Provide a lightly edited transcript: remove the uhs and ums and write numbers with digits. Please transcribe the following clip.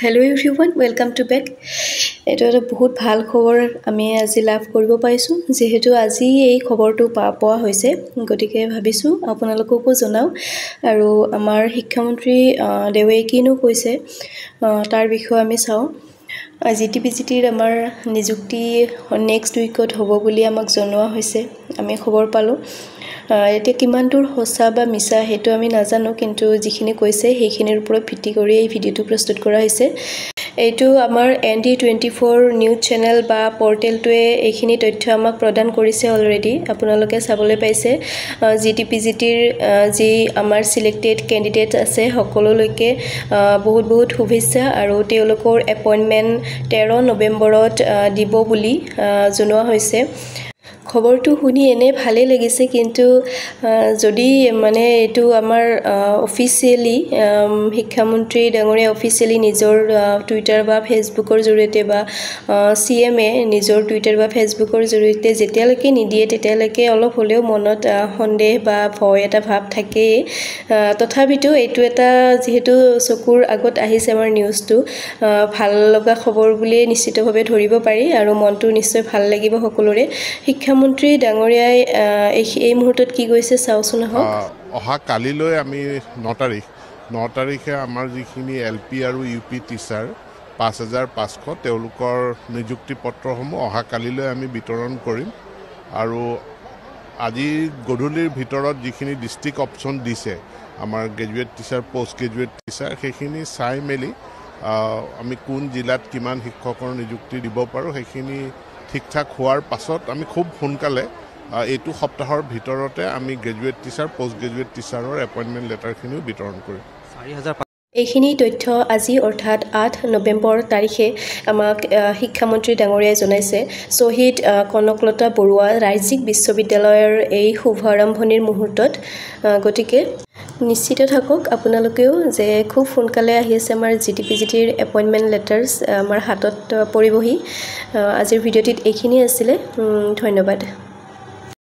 Hello everyone, welcome to back. এটা বহুত ভাল খবৰ আমি আজি লাভ কৰিব পাইছো যেহেতু আজি এই খবৰটো পোৱা হৈছে গতিকে ভাবিছো আপোনালোককো জনাও আৰু আমাৰ শিক্ষামন্ত্ৰী দেৱে কিনো কৈছে তাৰ বিষয়ে আমি চাও জিটিপিজিটিৰ আমাৰ নিযুক্তি নেক্সট উইকত হ'ব বুলি আমাক জনোৱা হৈছে আমি খবৰ পালো এতিয়া কিমান দূৰ সঁচা বা মিছা হেতু আমি নাজানো কিন্তু যিখিনি কৈছে সেইখিনিৰ ওপৰত ভিত্তি কৰি এই ভিডিওটো প্ৰস্তুত কৰা হৈছে এইটো আমাৰ ND24 নিউজ চেনেল বা পৰ্টেলটোৱে এইখিনি তথ্য আমাক প্ৰদান কৰিছে অলৰেডি আপোনালোকে চাবলৈ পাইছে জিটিপিজিটিৰ যি আমাৰ সিলেক্টেড ক্যান্ডিডেট আছে সকলোলৈকে বহুত শুভেচ্ছা আৰু তেওঁলোকৰ এপইন্টমেন্ট 13 নৱেম্বৰত দিব বুলি জনোৱা হৈছে খবৰটো শুনি এনে ভালে লাগিছে কিন্তু যদি মানে এটো আমাৰ অফিচিয়ালি শিক্ষামন্ত্ৰী ডাঙৰীয়া অফিচিয়ালি নিজৰ টুইটাৰ বা ফেসবুকৰ জৰিয়তে বা সিএমএ নিজৰ টুইটাৰ বা ফেসবুকৰ জৰিয়তে যেতিয়ালৈকে নিদিয়ে তেতিয়ালৈকে অলপ হলেও মনত সন্দেহ বা ভয় এটা ভাব থাকে তথাপিতো এটো এটা যেহেতু চকুৰ আগত আহিছে আমাৰ নিউজটো ভাল লগা খবৰ বুলি নিশ্চিতভাৱে ধৰিব পাৰি আৰু মনটো নিশ্চয় ভাল লাগিব সকলোৰে শিক্ষামন্ত্ৰী ডাঙৰীয়াই এই মুহূৰ্তত কি কৈছে চাওচোন অহা কালিলৈ আমি 9 তাৰিখে আমাৰ যিখিনি এলপি আৰু ইউপি টিচাৰ 5500 তেওঁলোকৰ নিযুক্তি পত্ৰসমূহ অহা কালিলৈ আমি বিতৰণ কৰিম আৰু আজি গধূলিৰ ভিতৰত যিখিনি ডিস্ট্ৰিক্ট অপচন দিছে আমাৰ graduate teacher post graduate teacher সেইখিনি চাই মেলি আমি কোন জিলাত কিমান শিক্ষকৰ নিযুক্তি দিব পাৰো সেইখিনি ঠিকঠাক হোৱাৰ পাছত আমি খুব সোনকালে এইটো সপ্তাহৰ ভিতৰতে আমি গ্ৰেজুৱেট টিচাৰ পোষ্ট গ্ৰেজুৱেট টিচাৰৰ এপইন্টমেন্ট লেটাৰখিনিও বিতৰণ কৰিম এইখিনি তথ্য আজি অৰ্থাৎ 8 নৱেম্বৰ তাৰিখে আমাক শিক্ষামন্ত্ৰী ডাঙৰীয়াই জনাইছে শহীদ কনকলতা বৰুৱা ৰাজ্যিক বিশ্ববিদ্যালয়ৰ এই শুভাৰম্ভণিৰ মুহূৰ্তত গতিকে নিশ্চিত থাকক আপোনালোকেও যে খুব সোনকালে আহি আছে আমাৰ জিটিপিজিটিৰ এপইন্টমেন্ট লেটাৰ্স আমাৰ হাতত পৰিবহি আজিৰ ভিডিওটিত এইখিনি আছিল ধন্যবাদ